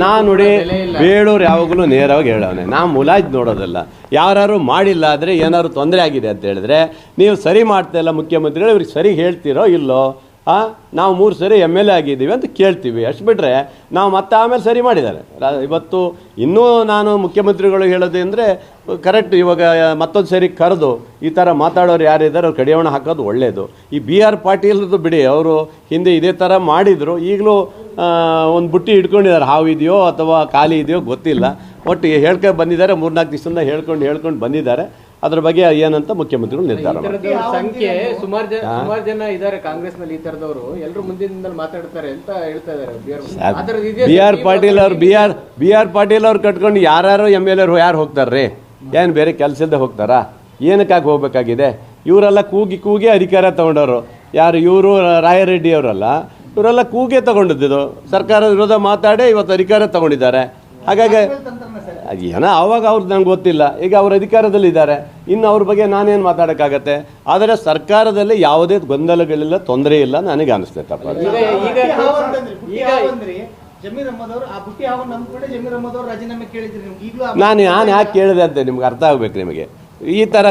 ನಾನು ನೋಡಿ ಬೇಳೂರು ಯಾವಾಗಲೂ ನೇರವಾಗಿ ಹೇಳೋನೆ, ನಾವು ಮುಲಾಜ್ ನೋಡೋದಲ್ಲ. ಯಾರು ಮಾಡಿಲ್ಲ ಆದರೆ ಏನಾದ್ರು ತೊಂದರೆ ಆಗಿದೆ ಅಂತ ಹೇಳಿದ್ರೆ ನೀವು ಸರಿ ಮಾಡ್ತಾ ಇಲ್ಲ ಮುಖ್ಯಮಂತ್ರಿಗಳು, ಇವ್ರಿಗೆ ಸರಿ ಹೇಳ್ತೀರೋ ಇಲ್ಲೋ, ನಾವು 3 ಸರಿ MLA ಆಗಿದ್ದೀವಿ ಅಂತ ಕೇಳ್ತೀವಿ, ಅಷ್ಟು ಬಿಟ್ಟರೆ ನಾವು ಮತ್ತೆ ಆಮೇಲೆ ಸರಿ ಮಾಡಿದ್ದಾರೆ. ಇವತ್ತು ಇನ್ನೂ ನಾನು ಮುಖ್ಯಮಂತ್ರಿಗಳು ಹೇಳೋದು ಅಂದರೆ ಕರೆಕ್ಟ್, ಇವಾಗ ಮತ್ತೊಂದು ಸರಿ ಕರೆದು ಈ ಥರ ಮಾತಾಡೋರು ಯಾರಿದ್ದಾರೆ ಅವ್ರು ಕಡಿವಾಣ ಹಾಕೋದು ಒಳ್ಳೆಯದು. ಈ BR ಪಾಟೀಲ್ರದ್ದು ಬಿಡಿ, ಅವರು ಹಿಂದೆ ಇದೇ ಥರ ಮಾಡಿದರು, ಈಗಲೂ ಒಂದು ಬುಟ್ಟಿ ಹಿಡ್ಕೊಂಡಿದ್ದಾರೆ, ಹಾವು ಇದೆಯೋ ಅಥವಾ ಖಾಲಿ ಇದೆಯೋ ಗೊತ್ತಿಲ್ಲ, ಒಟ್ಟು ಹೇಳ್ಕೊಂಡು ಬಂದಿದ್ದಾರೆ, 3-4 ದಿವಸದಿಂದ ಹೇಳ್ಕೊಂಡು ಬಂದಿದ್ದಾರೆ. ಅದ್ರ ಬಗ್ಗೆ ಏನಂತ ಮುಖ್ಯಮಂತ್ರಿಗಳು ನಿರ್ಧಾರ ಸಂಖ್ಯೆ ಸುಮಾರು ಜನ ಇದ್ದಾರೆ ಕಾಂಗ್ರೆಸ್ನಲ್ಲಿ, ಈ ತರದವರು ಎಲ್ಲರೂ ಮುಂದಿನ ಮಾತಾಡ್ತಾರೆ ಅಂತ ಹೇಳ್ತಾ ಇದ್ದಾರೆ. BR ಪಾಟೀಲ್ ಅವ್ರು ಕಟ್ಕೊಂಡು ಯಾರು MLA ಯಾರು ಹೋಗ್ತಾರ್ರಿ? ಏನು ಬೇರೆ ಕೆಲಸ ಇಲ್ಲದೆ ಹೋಗ್ತಾರಾ? ಏನಕ್ಕಾಗಿ ಹೋಗ್ಬೇಕಾಗಿದೆ? ಇವರೆಲ್ಲ ಕೂಗಿ ಅಧಿಕಾರ ತಗೊಂಡವರು ಯಾರು? ಇವರು ರಾಯರೆಡ್ಡಿ ಅವರಲ್ಲ, ಇವರೆಲ್ಲ ಕೂಗೆ ತಗೊಂಡಿದ್ದು, ಸರ್ಕಾರದ ವಿರೋಧ ಮಾತಾಡಿ ಇವತ್ತು ಅಧಿಕಾರ ತಗೊಂಡಿದ್ದಾರೆ. ಹಾಗಾಗಿ ಏನೋ ಅವಾಗ ಅವ್ರದ್ದು ನಂಗೆ ಗೊತ್ತಿಲ್ಲ, ಈಗ ಅವ್ರ ಅಧಿಕಾರದಲ್ಲಿದ್ದಾರೆ, ಇನ್ನು ಅವ್ರ ಬಗ್ಗೆ ನಾನೇನು ಮಾತಾಡೋಕ್ಕಾಗತ್ತೆ? ಆದರೆ ಸರ್ಕಾರದಲ್ಲಿ ಯಾವುದೇ ಗೊಂದಲಗಳಿಲ್ಲ, ತೊಂದರೆ ಇಲ್ಲ ನನಗೆ ಅನಿಸ್ತೈತಪ್ಪ. ನಾನು ಯಾಕೆ ಕೇಳಿದೆ ಅಂತ ನಿಮ್ಗೆ ಅರ್ಥ ಆಗ್ಬೇಕು. ನಿಮಗೆ ಈ ಥರ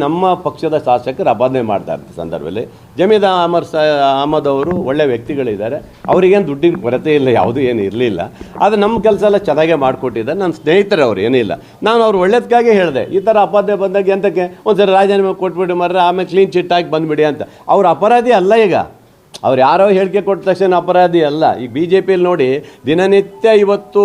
ನಮ್ಮ ಪಕ್ಷದ ಶಾಸಕರು ಅಪಾದನೆ ಮಾಡ್ತಾ ಇರ್ತಾರೆ ಸಂದರ್ಭದಲ್ಲಿ ಜಮೀರ್ ಅಹಮದ್ ಅವರು ಒಳ್ಳೆ ವ್ಯಕ್ತಿಗಳಿದ್ದಾರೆ, ಅವರಿಗೇನು ದುಡ್ಡಿನ ಕೊರತೆ ಇಲ್ಲ, ಯಾವುದೂ ಏನು ಇರಲಿಲ್ಲ. ಆದರೆ ನಮ್ಮ ಕೆಲಸ ಎಲ್ಲ ಚೆನ್ನಾಗೇ ಮಾಡಿಕೊಟ್ಟಿದ್ದಾರೆ, ನನ್ನ ಸ್ನೇಹಿತರು ಅವ್ರು ಏನಿಲ್ಲ. ನಾನು ಅವ್ರು ಒಳ್ಳೇದಕ್ಕಾಗಿ ಹೇಳಿದೆ, ಈ ಥರ ಅಪಾದನೆ ಬಂದಾಗ ಎಂತಕ್ಕೆ ಒಂದ್ಸರಿ ರಾಜೀನಾಮೆ ಕೊಟ್ಬಿಟ್ಟು ಮರ್ರೆ ಆಮೇಲೆ ಕ್ಲೀನ್ ಚಿಟ್ ಹಾಕಿ ಬಂದುಬಿಡಿ ಅಂತ. ಅವ್ರು ಅಪರಾಧಿ ಅಲ್ಲ, ಈಗ ಅವ್ರು ಯಾರೋ ಹೇಳಿಕೆ ಕೊಟ್ಟ ತಕ್ಷಣ ಅಪರಾಧಿ ಅಲ್ಲ. ಈಗ BJPಯಲ್ಲಿ ನೋಡಿ ದಿನನಿತ್ಯ ಇವತ್ತು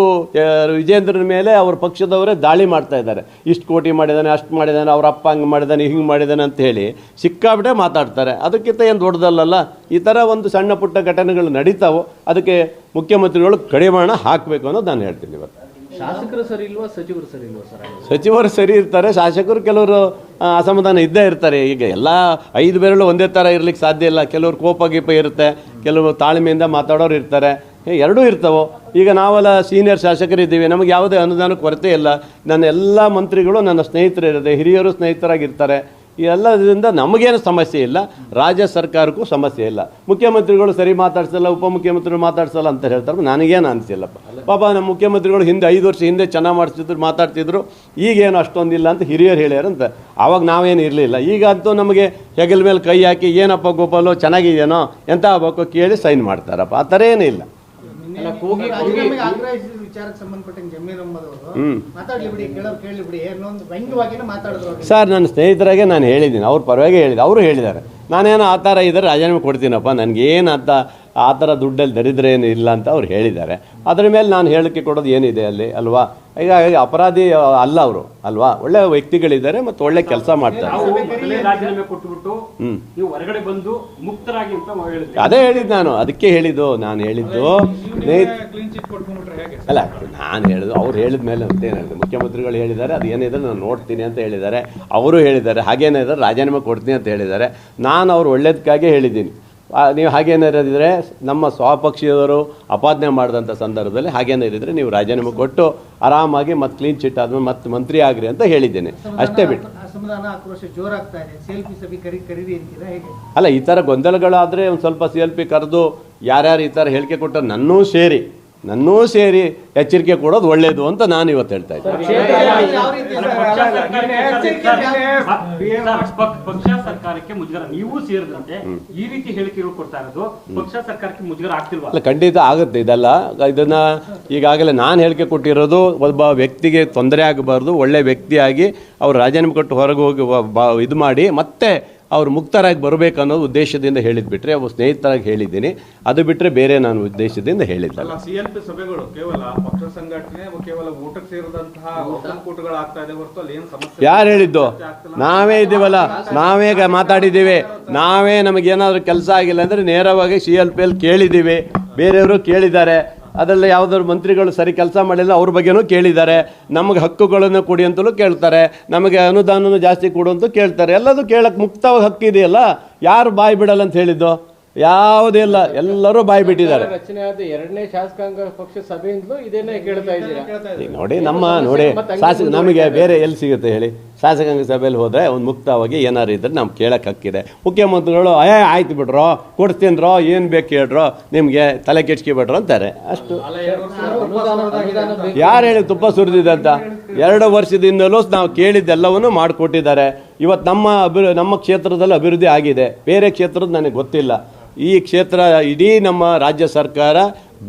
ವಿಜೇಂದ್ರನ ಮೇಲೆ ಅವ್ರ ಪಕ್ಷದವರೇ ದಾಳಿ ಮಾಡ್ತಾ ಇದ್ದಾರೆ. ಇಷ್ಟು ಕೋಟಿ ಮಾಡಿದ್ದಾನೆ, ಅಷ್ಟು ಮಾಡಿದ್ದಾನೆ, ಅವ್ರ ಅಪ್ಪ ಹಂಗೆ ಮಾಡಿದ್ದಾನೆ, ಹಿಂಗೆ ಮಾಡಿದ್ದಾನೆ ಅಂತ ಹೇಳಿ ಸಿಕ್ಕಾಬಿಟ್ಟೆ ಮಾತಾಡ್ತಾರೆ. ಅದಕ್ಕಿಂತ ಏನು ದೊಡ್ಡದಲ್ಲ. ಈ ಥರ ಒಂದು ಸಣ್ಣ ಪುಟ್ಟ ಘಟನೆಗಳು ನಡೀತಾವೋ, ಅದಕ್ಕೆ ಮುಖ್ಯಮಂತ್ರಿಗಳು ಕಡಿವಾಣ ಹಾಕಬೇಕು ಅನ್ನೋದು ನಾನು ಹೇಳ್ತೀನಿ. ಇವತ್ತು ಶಾಸಕರು ಸರಿ ಇಲ್ವಾ, ಸಚಿವರು ಸರಿ ಇಲ್ವಾ ಸರ್? ಸಚಿವರು ಸರಿ ಇರ್ತಾರೆ, ಶಾಸಕರು ಕೆಲವರು ಅಸಮಾಧಾನ ಇದ್ದೇ ಇರ್ತಾರೆ. ಈಗ ಎಲ್ಲ 5 ಬೆರಳು ಒಂದೇ ಥರ ಇರ್ಲಿಕ್ಕೆ ಸಾಧ್ಯ ಇಲ್ಲ. ಕೆಲವರು ಕೋಪ ಗೀಪ ಇರುತ್ತೆ, ಕೆಲವರು ತಾಳ್ಮೆಯಿಂದ ಮಾತಾಡೋರು ಇರ್ತಾರೆ, ಎರಡೂ ಇರ್ತಾವೆ. ಈಗ ನಾವೆಲ್ಲ ಸೀನಿಯರ್ ಶಾಸಕರಿದ್ದೀವಿ, ನಮಗೆ ಯಾವುದೇ ಅನುದಾನ ಕೊರತೆ ಇಲ್ಲ. ನನ್ನ ಎಲ್ಲ ಮಂತ್ರಿಗಳು ನನ್ನ ಸ್ನೇಹಿತರು ಇರುತ್ತೆ, ಹಿರಿಯರು ಸ್ನೇಹಿತರಾಗಿರ್ತಾರೆ. ಈ ಎಲ್ಲದರಿಂದ ನಮಗೇನು ಸಮಸ್ಯೆ ಇಲ್ಲ, ರಾಜ್ಯ ಸರ್ಕಾರಕ್ಕೂ ಸಮಸ್ಯೆ ಇಲ್ಲ. ಮುಖ್ಯಮಂತ್ರಿಗಳು ಸರಿ ಮಾತಾಡ್ಸಲ್ಲ, ಉಪಮುಖ್ಯಮಂತ್ರಿಗಳು ಮಾತಾಡ್ಸಲ್ಲ ಅಂತ ಹೇಳ್ತಾರೆ, ನನಗೇನು ಅನಿಸಿಲ್ಲಪ್ಪ. ಪಾಪ ನಮ್ಮ ಮುಖ್ಯಮಂತ್ರಿಗಳು ಹಿಂದೆ 5 ವರ್ಷ ಹಿಂದೆ ಚೆನ್ನಾಗಿ ಮಾಡಿಸ್ತಿದ್ರು, ಮಾತಾಡ್ತಿದ್ರು, ಈಗೇನು ಅಷ್ಟೊಂದಿಲ್ಲ ಅಂತ ಹಿರಿಯರು ಹೇಳ್ಯಾರಂತ. ಆವಾಗ ನಾವೇನು ಇರಲಿಲ್ಲ. ಈಗ ಅಂತೂ ನಮಗೆ ಹೆಗಲ ಮೇಲೆ ಕೈ ಹಾಕಿ ಏನಪ್ಪ ಗೋಪಾಲು ಚೆನ್ನಾಗಿದೆಯೇನೋ ಎಂತ ಆಗಬೇಕು ಕೇಳಿ ಸೈನ್ ಮಾಡ್ತಾರಪ್ಪ. ಆ ಥರ ಏನೂ ಇಲ್ಲ. ಸರ್, ನನ್ನ ಸ್ನೇಹಿತರಾಗೆ ನಾನು ಹೇಳಿದ್ದೀನಿ, ಅವ್ರ ಪರವಾಗಿ ಹೇಳಿದೆ, ಅವರು ಹೇಳಿದ್ದಾರೆ, ನಾನೇನೋ ಆ ಥರ ಇದ್ದರೆ ರಾಜೀನಾಮೆ ಕೊಡ್ತೀನಪ್ಪ, ನನಗೇನು ಅಂತ ಆ ಥರ ದುಡ್ಡಲ್ಲಿ ದರಿದ್ರೆ ಏನು ಇಲ್ಲ ಅಂತ ಅವ್ರು ಹೇಳಿದ್ದಾರೆ. ಅದರ ಮೇಲೆ ನಾನು ಹೇಳಿಕೆ ಕೊಡೋದು ಏನಿದೆ ಅಲ್ಲಿ ಅಲ್ವಾ? ಹೀಗಾಗಿ ಅಪರಾಧಿ ಅಲ್ಲ ಅವರು ಅಲ್ವಾ? ಒಳ್ಳೆ ವ್ಯಕ್ತಿಗಳಿದ್ದಾರೆ ಮತ್ತು ಒಳ್ಳೆ ಕೆಲಸ ಮಾಡ್ತಾರೆ. ಅದೇ ಹೇಳಿದ್ದು ನಾನು, ಅದಕ್ಕೆ ಹೇಳಿದ್ದು ನಾನು ಹೇಳಿದ್ದು ಅಲ್ಲ, ನಾನು ಹೇಳಿದ್ದು ಅವ್ರು ಹೇಳಿದ ಮೇಲೆ ಅಂತ ಏನು ಹೇಳಿದೆ. ಮುಖ್ಯಮಂತ್ರಿಗಳು ಹೇಳಿದ್ದಾರೆ, ಅದು ಏನಿದೆ ನಾನು ನೋಡ್ತೀನಿ ಅಂತ ಹೇಳಿದ್ದಾರೆ, ಅವರು ಹೇಳಿದ್ದಾರೆ. ಹಾಗೇನಿದ್ರೆ ರಾಜೀನಾಮೆ ಕೊಡ್ತೀನಿ ಅಂತ ಹೇಳಿದ್ದಾರೆ. ನಾನು ಅವ್ರು ಒಳ್ಳೇದಕ್ಕಾಗಿ ಹೇಳಿದ್ದೀನಿ. ನೀವು ಹಾಗೇನಿರೋದಿದ್ರೆ ನಮ್ಮ ಸ್ವಪಕ್ಷೀಯವರು ಅಪಾದನೆ ಮಾಡಿದಂಥ ಸಂದರ್ಭದಲ್ಲಿ ಹಾಗೇನಿರಿದ್ರೆ ನೀವು ರಾಜೀನಾಮೆ ಕೊಟ್ಟು ಆರಾಮಾಗಿ ಮತ್ತೆ ಕ್ಲೀನ್ ಚಿಟ್ ಆದ್ಮೇಲೆ ಮತ್ತೆ ಮಂತ್ರಿ ಆಗ್ರಿ ಅಂತ ಹೇಳಿದ್ದೇನೆ, ಅಷ್ಟೇ ಬಿಟ್ಟು. ಅಲ್ಲ, ಈ ಥರ ಗೊಂದಲಗಳಾದರೆ ಒಂದು ಸ್ವಲ್ಪ CLP ಕರೆದು ಯಾರ್ಯಾರು ಈ ಥರ ಹೇಳಿಕೆ ಕೊಟ್ಟರು ನನ್ನೂ ಸೇರಿ ಎಚ್ಚರಿಕೆ ಕೊಡೋದು ಒಳ್ಳೇದು ಅಂತ ನಾನು ಇವತ್ತು ಹೇಳ್ತಾ ಇದ್ದೀನಿ. ಪಕ್ಷ ಸರ್ಕಾರಕ್ಕೆ ಮುಜುಗರ, ನೀವು ಸೇರಿದಂತೆ ಈ ರೀತಿ ಹೇಳಿಕೆಗಳು ಕೊಡ್ತಾ ಇರೋದು ಪಕ್ಷ ಸರ್ಕಾರಕ್ಕೆ ಮುಜುಗರ ಆಗ್ತಿಲ್ವಾ? ಅಲ್ಲ, ಖಂಡಿತ ಆಗುತ್ತೆ. ಇದನ್ನ ಈಗಾಗಲೇ ನಾನು ಹೇಳಿಕೆ ಕೊಟ್ಟಿರೋದು, ಒಬ್ಬ ವ್ಯಕ್ತಿಗೆ ತೊಂದರೆ ಆಗಬಾರ್ದು, ಒಳ್ಳೆ ವ್ಯಕ್ತಿಯಾಗಿ ಅವ್ರು ರಾಜೀನಾಮೆ ಕೊಟ್ಟು ಹೊರಗೆ ಹೋಗಿ ಇದು ಮಾಡಿ ಮತ್ತೆ ಅವ್ರು ಮುಕ್ತರಾಗಿ ಬರಬೇಕು ಅನ್ನೋ ಉದ್ದೇಶದಿಂದ ಹೇಳಿದ್ಬಿಟ್ರೆ, ಅವು ಸ್ನೇಹಿತರಾಗಿ ಹೇಳಿದ್ದೀನಿ. ಅದು ಬಿಟ್ಟರೆ ಬೇರೆ ನಾನು ಉದ್ದೇಶದಿಂದ ಹೇಳಿದ್ದೆ. CLP ಸಭೆಗಳು ಕೇವಲ ಪಕ್ಷ ಸಂಘಟನೆ, ಕೇವಲ ಊಟಕ್ಕೆ ಸೇರಿದಂತಹ ಒಕ್ಕೂಟಗಳಾಗ್ತಾ ಇದೆ ಹೊರತು ಅಲ್ಲಿ ಏನು ಸಮಸ್ಯೆ? ಯಾರು ಹೇಳಿದ್ದು? ನಾವೇ ಇದ್ದೀವಲ್ಲ, ನಾವೇ ಮಾತಾಡಿದ್ದೀವಿ. ನಾವೇ ನಮಗೇನಾದರೂ ಕೆಲಸ ಆಗಿಲ್ಲ ಅಂದರೆ ನೇರವಾಗಿ CLPಯಲ್ಲಿ ಕೇಳಿದ್ದೀವಿ, ಬೇರೆಯವರು ಕೇಳಿದ್ದಾರೆ. ಅದರಲ್ಲಿ ಯಾವುದಾದ್ರು ಮಂತ್ರಿಗಳು ಸರಿ ಕೆಲಸ ಮಾಡಿಲ್ಲ ಅವ್ರ ಬಗ್ಗೆನೂ ಕೇಳಿದ್ದಾರೆ. ನಮಗೆ ಹಕ್ಕುಗಳನ್ನು ಕೊಡಿ ಅಂತಲೂ ಕೇಳ್ತಾರೆ, ನಮಗೆ ಅನುದಾನನೂ ಜಾಸ್ತಿ ಕೊಡು ಅಂತ ಕೇಳ್ತಾರೆ. ಎಲ್ಲದೂ ಕೇಳಕ್ಕೆ ಮುಕ್ತವಾಗಿ ಹಕ್ಕಿದೆಯಲ್ಲ, ಯಾರು ಬಾಯಿ ಬಿಡಲ್ಲ ಅಂತ ಹೇಳಿದ್ದು? ಯಾವುದೂ ಇಲ್ಲ, ಎಲ್ಲರೂ ಬಾಯಿ ಬಿಟ್ಟಿದ್ದಾರೆ. ರಚನೆ ಆದ 2ನೇ ಶಾಸಕಾಂಗ ಪಕ್ಷ ಸಭೆಯಿಂದಲೂ ಇದೇನೇ ಕೇಳ್ತಾ ಇದ್ದೀರಾ? ಈಗ ನೋಡಿ ಶಾಸಕ ನಮಗೆ ಬೇರೆ ಎಲ್ಲಿ ಸಿಗುತ್ತೆ ಹೇಳಿ? ಶಾಸಕಾಂಗ ಸಭೆಯಲ್ಲಿ ಹೋದರೆ ಒಂದು ಮುಕ್ತವಾಗಿ ಏನಾರು ಇದ್ರೆ ನಾವು ಕೇಳಕ್ಕೆ ಹಕ್ಕಿದೆ. ಮುಖ್ಯಮಂತ್ರಿಗಳು ಆಯ್ತು ಬಿಡ್ರೋ, ಕೊಡ್ತೀನ್ರೋ, ಏನು ಬೇಕು ಹೇಳ್ರೋ, ನಿಮಗೆ ತಲೆ ಕೆಡ್ಸ್ಕೊಬೇಡ್ರೋ ಅಂತಾರೆ. ಅಷ್ಟು ಯಾರು ಹೇಳಿ ತುಪ್ಪ ಸುರಿದಿದೆ ಅಂತ? 2 ವರ್ಷದಿಂದಲೂ ನಾವು ಕೇಳಿದ್ದೆಲ್ಲವನ್ನೂ ಮಾಡಿಕೊಟ್ಟಿದ್ದಾರೆ. ಇವತ್ತು ನಮ್ಮ ಕ್ಷೇತ್ರದಲ್ಲಿ ಅಭಿವೃದ್ಧಿ ಆಗಿದೆ, ಬೇರೆ ಕ್ಷೇತ್ರದ ನನಗೆ ಗೊತ್ತಿಲ್ಲ. ಈ ಕ್ಷೇತ್ರ ಇಡೀ ನಮ್ಮ ರಾಜ್ಯ ಸರ್ಕಾರ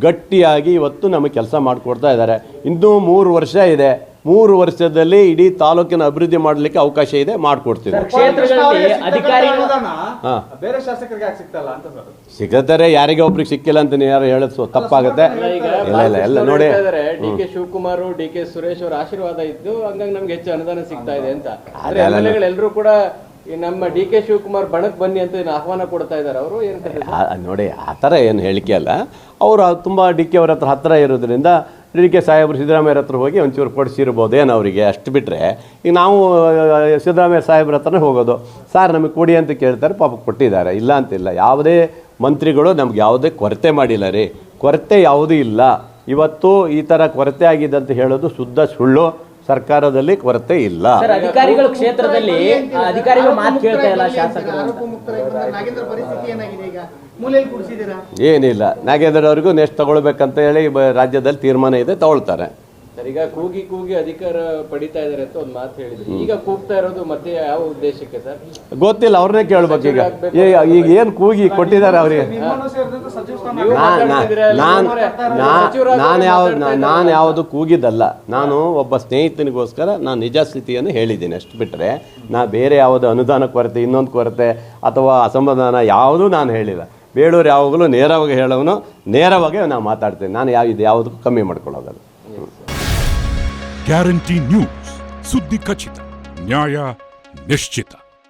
ಗಟ್ಟಿಯಾಗಿ ಇವತ್ತು ನಮಗೆ ಕೆಲಸ ಮಾಡಿಕೊಡ್ತಾ ಇದ್ದಾರೆ. ಇನ್ನೂ 3 ವರ್ಷ ಇದೆ. 3 ವರ್ಷದಲ್ಲಿ ಇಡೀ ತಾಲೂಕಿನ ಅಭಿವೃದ್ಧಿ ಮಾಡಲಿಕ್ಕೆ ಅವಕಾಶ ಇದೆ, ಮಾಡಿಕೊಡ್ತೀವಿ. ಬೇರೆ ಶಾಸಕರಿಗೆ ಯಾಕೆ ಸಿಗ್ತಲ್ಲ ಅಂತ ಸರ್? ಸಿಗತ್ತಾರೆ, ಯಾರಿಗೆ ಒಬ್ರಿಗೆ ಸಿಕ್ಕಿಲ್ಲ ಅಂತ ಯಾರು ಹೇಳೋದು ತಪ್ಪಾಗುತ್ತೆ. ಎಲ್ಲ ನೋಡಿ, ಡಿ.ಕೆ. ಶಿವಕುಮಾರ್, ಡಿ.ಕೆ. ಸುರೇಶ್ ಅವರ ಆಶೀರ್ವಾದ ಇದ್ದು ಹಂಗಾಗಿ ನಮ್ಗೆ ಹೆಚ್ಚು ಅನುದಾನ ಸಿಗ್ತಾ ಇದೆ ಅಂತ. ಎಲ್ಲರೂ ಕೂಡ ನಮ್ಮ ಡಿ.ಕೆ. ಶಿವಕುಮಾರ್ ಬಣಕ್ ಬನ್ನಿ ಅಂತ ಆಹ್ವಾನ ಕೊಡ್ತಾ ಇದ್ದಾರೆ. ಅವರು ಏನು ನೋಡಿ, ಆ ಥರ ಏನು ಹೇಳಿಕೆ ಅಲ್ಲ. ಅವರು ತುಂಬ ಡಿ.ಕೆ. ಅವ್ರ ಹತ್ರ ಇರೋದ್ರಿಂದ ಡಿ.ಕೆ. ಸಾಹೇಬರು ಸಿದ್ದರಾಮಯ್ಯ ಹತ್ರ ಹೋಗಿ ಒಂಚೂರು ಕೊಡಿಸಿರ್ಬೋದೇನು ಅವರಿಗೆ, ಅಷ್ಟು ಬಿಟ್ಟರೆ ಈಗ ನಾವು ಸಿದ್ದರಾಮಯ್ಯ ಸಾಹೇಬ್ರ ಹತ್ರನೇ ಹೋಗೋದು. ಸಾರ್ ನಮಗೆ ಕೊಡಿ ಅಂತ ಕೇಳ್ತಾರೆ, ಪಾಪ ಕೊಟ್ಟಿದ್ದಾರೆ, ಇಲ್ಲ ಅಂತಿಲ್ಲ. ಯಾವುದೇ ಮಂತ್ರಿಗಳು ನಮ್ಗೆ ಯಾವುದೇ ಕೊರತೆ ಮಾಡಿಲ್ಲ ರೀ, ಕೊರತೆ ಯಾವುದೂ ಇಲ್ಲ. ಇವತ್ತು ಈ ಥರ ಕೊರತೆ ಆಗಿದೆ ಅಂತ ಹೇಳೋದು ಶುದ್ಧ ಸುಳ್ಳು. ಸರ್ಕಾರದಲ್ಲಿ ಕೊರತೆ ಇಲ್ಲ. ಅಧಿಕಾರಿಗಳು ಕ್ಷೇತ್ರದಲ್ಲಿ ಅಧಿಕಾರಿಗಳು ಮಾತು ಕೇಳ್ತಾ ಇಲ್ಲ, ಶಾಸಕರು ಏನಿಲ್ಲ. ನಾಗೇಂದ್ರ ಅವ್ರಿಗೂ ನೆಕ್ಸ್ಟ್ ತಗೊಳ್ಬೇಕಂತ ಹೇಳಿ ರಾಜ್ಯದಲ್ಲಿ ತೀರ್ಮಾನ ಇದೆ, ತಗೊಳ್ತಾರೆ. ಈಗ ಕೂಗಿ ಅಧಿಕಾರ ಪಡಿತಾ ಇದಾರೆ ಅಂತ ಒಂದು ಮಾತು ಹೇಳಿದ್ರು. ಈಗ ಕೂಗ್ತಾ ಇರೋದು ಮತ್ತೆ ಯಾವ ಉದ್ದೇಶಕ್ಕೆ ಸರ್? ಗೊತ್ತಿಲ್ಲ, ಅವ್ರನ್ನೇ ಕೇಳ್ಬೇಕು. ಈಗ ಏನು ಕೂಗಿ ಕೊಟ್ಟಿದ್ದಾರೆ ಅವರಿಗೆ? ನಾನು ಯಾವುದು ಕೂಗಿದ್ದಲ್ಲ. ನಾನು ಒಬ್ಬ ಸ್ನೇಹಿತನಿಗೋಸ್ಕರ ನಾನು ನಿಜ ಸ್ಥಿತಿಯನ್ನು ಹೇಳಿದ್ದೀನಿ, ಅಷ್ಟು ಬಿಟ್ಟರೆ ನಾ ಬೇರೆ ಯಾವುದು ಅನುದಾನ ಕೊರತೆ, ಇನ್ನೊಂದು ಕೊರತೆ ಅಥವಾ ಅಸಮಾಧಾನ ಯಾವುದೂ ನಾನು ಹೇಳಿಲ್ಲ. ಬೇಳೂರು ಯಾವಾಗಲೂ ನೇರವಾಗಿ ಹೇಳೋನು, ನೇರವಾಗಿ ನಾನು ಮಾತಾಡ್ತೀನಿ. ನಾನು ಯಾವುದಕ್ಕೂ ಕಮ್ಮಿ ಮಾಡ್ಕೊಳ್ಳೋದಲ್ಲ. ಗ್ಯಾರಂಟಿ ನ್ಯೂಸ್, ಸುದ್ದಿ ಖಚಿತ, ನ್ಯಾಯ ನಿಶ್ಚಿತ.